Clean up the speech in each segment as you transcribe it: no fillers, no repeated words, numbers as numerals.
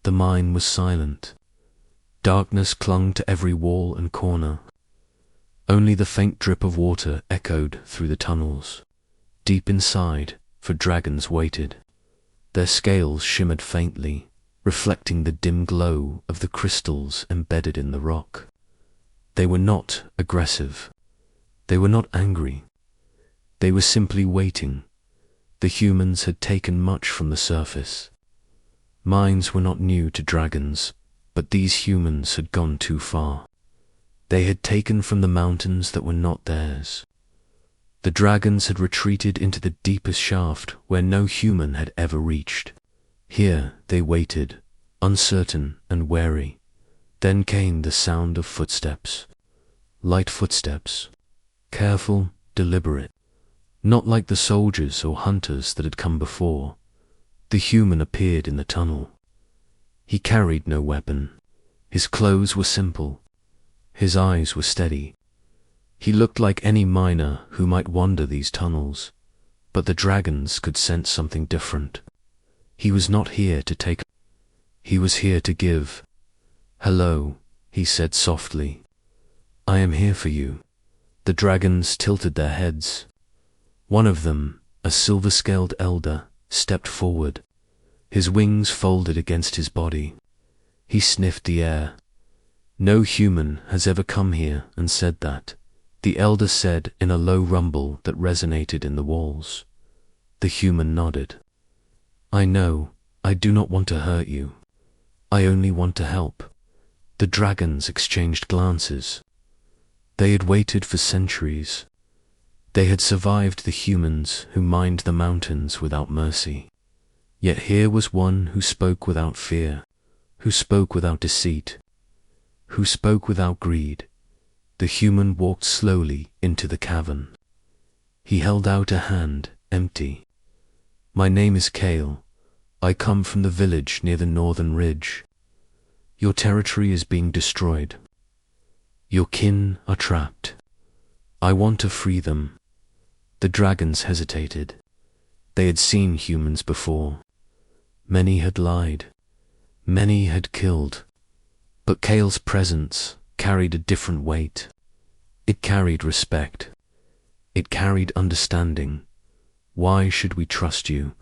The mine was silent. Darkness clung to every wall and corner. Only the faint drip of water echoed through the tunnels. Deep inside, for dragons waited. Their scales shimmered faintly, reflecting the dim glow of the crystals embedded in the rock. They were not aggressive. They were not angry. They were simply waiting. The humans had taken much from the surface. Mines were not new to dragons, but these humans had gone too far. They had taken from the mountains that were not theirs. The dragons had retreated into the deepest shaft where no human had ever reached. Here they waited, uncertain and wary. Then came the sound of footsteps. Light footsteps. Careful, deliberate. Not like the soldiers or hunters that had come before. The human appeared in the tunnel. He carried no weapon. His clothes were simple. His eyes were steady. He looked like any miner who might wander these tunnels, but the dragons could sense something different. He was not here to take. He was here to give. "Hello," he said softly. "I am here for you." The dragons tilted their heads. One of them, a silver-scaled elder, stepped forward. His wings folded against his body. He sniffed the air. "No human has ever come here and said that," the elder said in a low rumble that resonated in the walls. The human nodded. "I know. I do not want to hurt you. I only want to help." The dragons exchanged glances. They had waited for centuries. They had survived the humans who mined the mountains without mercy. Yet here was one who spoke without fear, who spoke without deceit, who spoke without greed. The human walked slowly into the cavern. He held out a hand, empty. "My name is Kale. I come from the village near the northern ridge. Your territory is being destroyed. Your kin are trapped. I want to free them." The dragons hesitated. They had seen humans before. Many had lied. Many had killed. But Kale's presence carried a different weight. It carried respect. It carried understanding. "Why should we trust you?"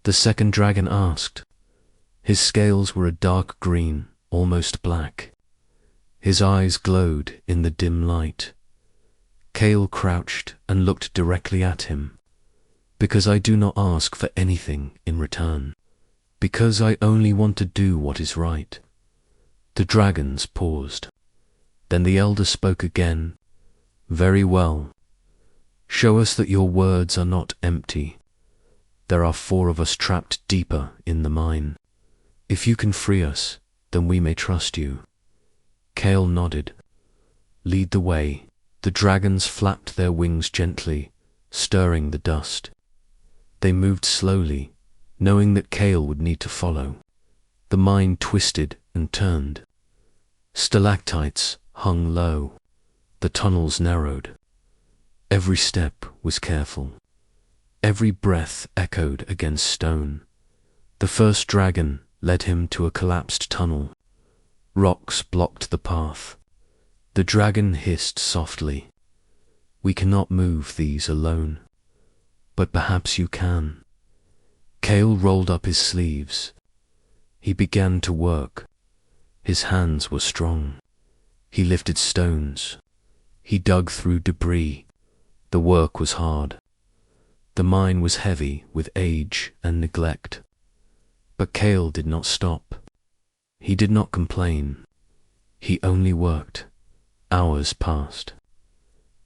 The second dragon asked. His scales were a dark green, almost black. His eyes glowed in the dim light. Kale crouched and looked directly at him. "Because I do not ask for anything in return. Because I only want to do what is right." The dragons paused. Then the elder spoke again. "Very well. Show us that your words are not empty. There are 4 of us trapped deeper in the mine. If you can free us, then we may trust you." Kale nodded. "Lead the way." The dragons flapped their wings gently, stirring the dust. They moved slowly, knowing that Kale would need to follow. The mine twisted and turned. Stalactites hung low. The tunnels narrowed. Every step was careful. Every breath echoed against stone. The first dragon led him to a collapsed tunnel. Rocks blocked the path. The dragon hissed softly. "We cannot move these alone. But perhaps you can." Kale rolled up his sleeves. He began to work. His hands were strong. He lifted stones. He dug through debris. The work was hard. The mine was heavy with age and neglect. But Kale did not stop. He did not complain. He only worked. Hours passed.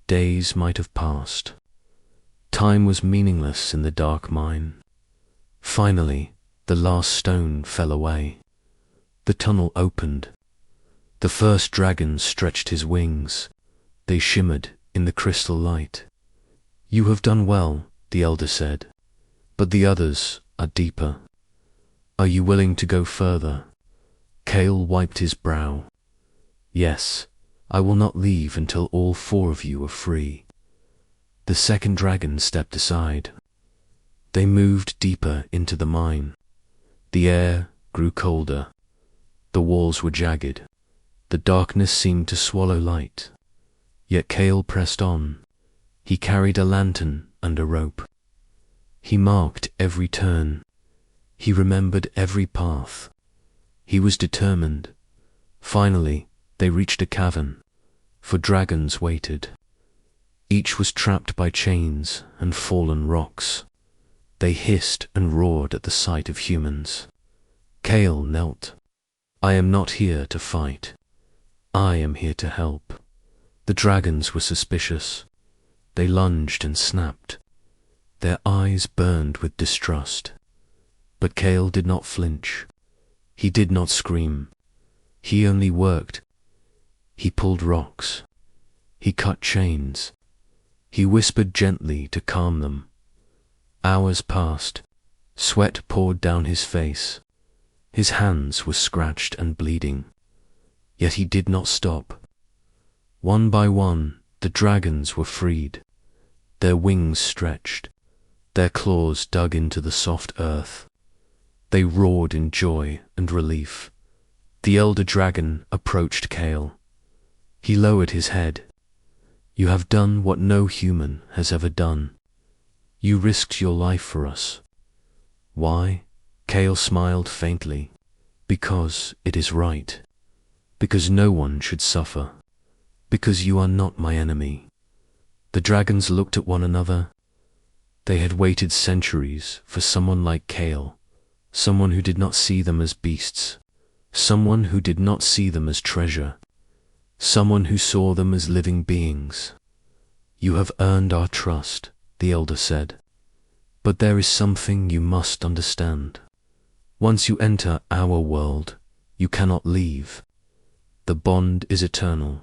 Days might have passed. Time was meaningless in the dark mine. Finally, the last stone fell away. The tunnel opened. The first dragon stretched his wings. They shimmered in the crystal light. "You have done well," the elder said, "but the others are deeper. Are you willing to go further?" Kale wiped his brow. "Yes, I will not leave until all 4 of you are free." The second dragon stepped aside. They moved deeper into the mine. The air grew colder. The walls were jagged. The darkness seemed to swallow light. Yet Kale pressed on. He carried a lantern and a rope. He marked every turn. He remembered every path. He was determined. Finally, they reached a cavern, for dragons waited. Each was trapped by chains and fallen rocks. They hissed and roared at the sight of humans. Kale knelt. "I am not here to fight. I am here to help." The dragons were suspicious. They lunged and snapped. Their eyes burned with distrust. But Kale did not flinch. He did not scream. He only worked. He pulled rocks. He cut chains. He whispered gently to calm them. Hours passed. Sweat poured down his face. His hands were scratched and bleeding. Yet he did not stop. One by one, the dragons were freed. Their wings stretched. Their claws dug into the soft earth. They roared in joy and relief. The elder dragon approached Kale. He lowered his head. "You have done what no human has ever done. You risked your life for us." "Why?" Kale smiled faintly. "Because it is right. Because no one should suffer. Because you are not my enemy." The dragons looked at one another. They had waited centuries for someone like Kale, someone who did not see them as beasts, someone who did not see them as treasure, someone who saw them as living beings. "You have earned our trust," the elder said. "But there is something you must understand. Once you enter our world, you cannot leave. The bond is eternal.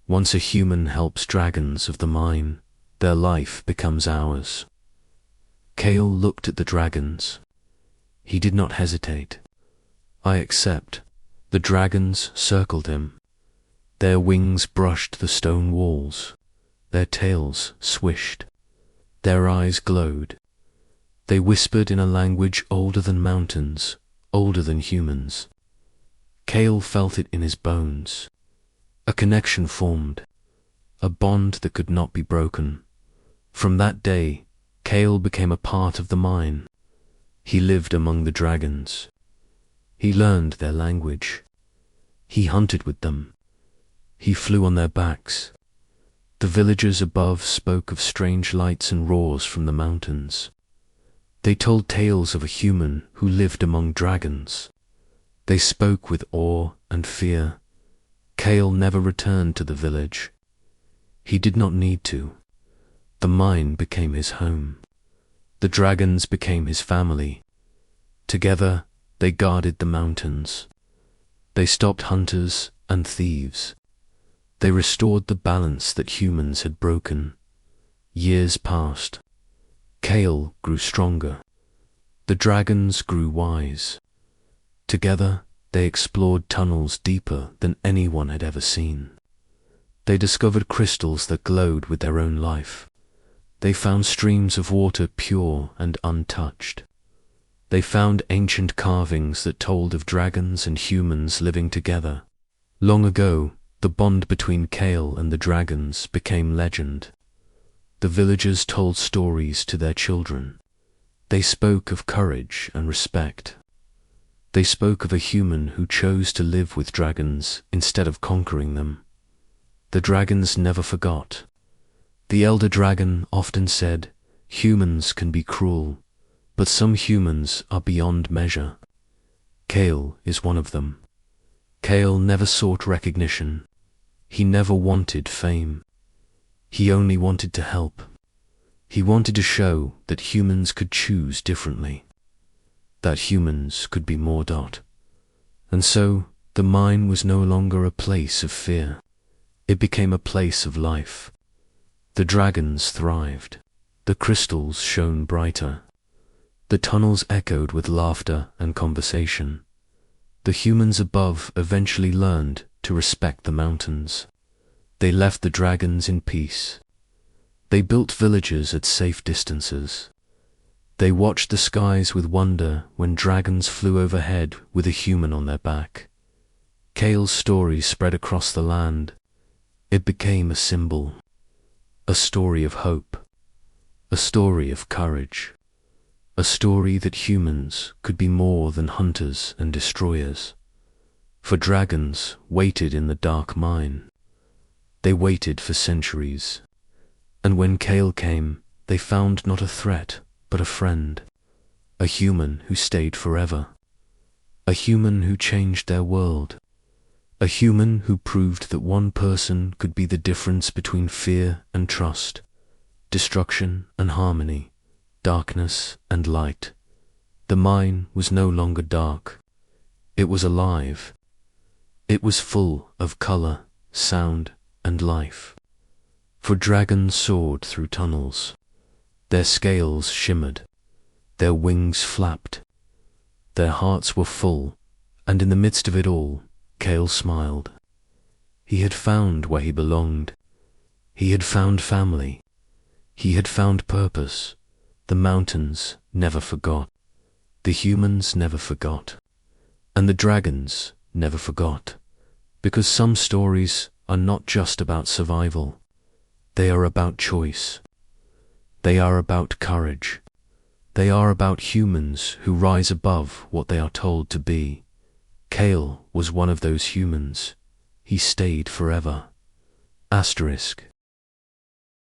Once a human helps dragons of the mine, their life becomes ours." Kale looked at the dragons. He did not hesitate. "I accept." The dragons circled him. Their wings brushed the stone walls. Their tails swished. Their eyes glowed. They whispered in a language older than mountains, older than humans. Kale felt it in his bones. A connection formed, a bond that could not be broken. From that day, Kale became a part of the mine. He lived among the dragons. He learned their language. He hunted with them. He flew on their backs. The villagers above spoke of strange lights and roars from the mountains. They told tales of a human who lived among dragons. They spoke with awe and fear. Kale never returned to the village. He did not need to. The mine became his home. The dragons became his family. Together, they guarded the mountains. They stopped hunters and thieves. They restored the balance that humans had broken. Years passed. Kale grew stronger. The dragons grew wise. Together, they explored tunnels deeper than anyone had ever seen. They discovered crystals that glowed with their own life. They found streams of water pure and untouched. They found ancient carvings that told of dragons and humans living together. Long ago, the bond between Kale and the dragons became legend. The villagers told stories to their children. They spoke of courage and respect. They spoke of a human who chose to live with dragons instead of conquering them. The dragons never forgot. The elder dragon often said, "Humans can be cruel, but some humans are beyond measure." Kale is one of them. Kale never sought recognition. He never wanted fame. He only wanted to help. He wanted to show that humans could choose differently, that humans could be more. And so, the mine was no longer a place of fear. It became a place of life. The dragons thrived. The crystals shone brighter. The tunnels echoed with laughter and conversation. The humans above eventually learned to respect the mountains. They left the dragons in peace. They built villages at safe distances. They watched the skies with wonder when dragons flew overhead with a human on their back. Kale's story spread across the land. It became a symbol, a story of hope, a story of courage, a story that humans could be more than hunters and destroyers. For dragons waited in the dark mine. They waited for centuries. And when Kale came, they found not a threat, but a friend, a human who stayed forever, a human who changed their world, a human who proved that one person could be the difference between fear and trust, destruction and harmony, darkness and light. The mine was no longer dark. It was alive. It was full of color, sound, and life. For dragons soared through tunnels. Their scales shimmered. Their wings flapped. Their hearts were full, and in the midst of it all, Kale smiled. He had found where he belonged. He had found family. He had found purpose. The mountains never forgot. The humans never forgot. And the dragons never forgot. Because some stories are not just about survival. They are about choice. They are about courage. They are about humans who rise above what they are told to be. Kale was one of those humans. He stayed forever. Asterisk.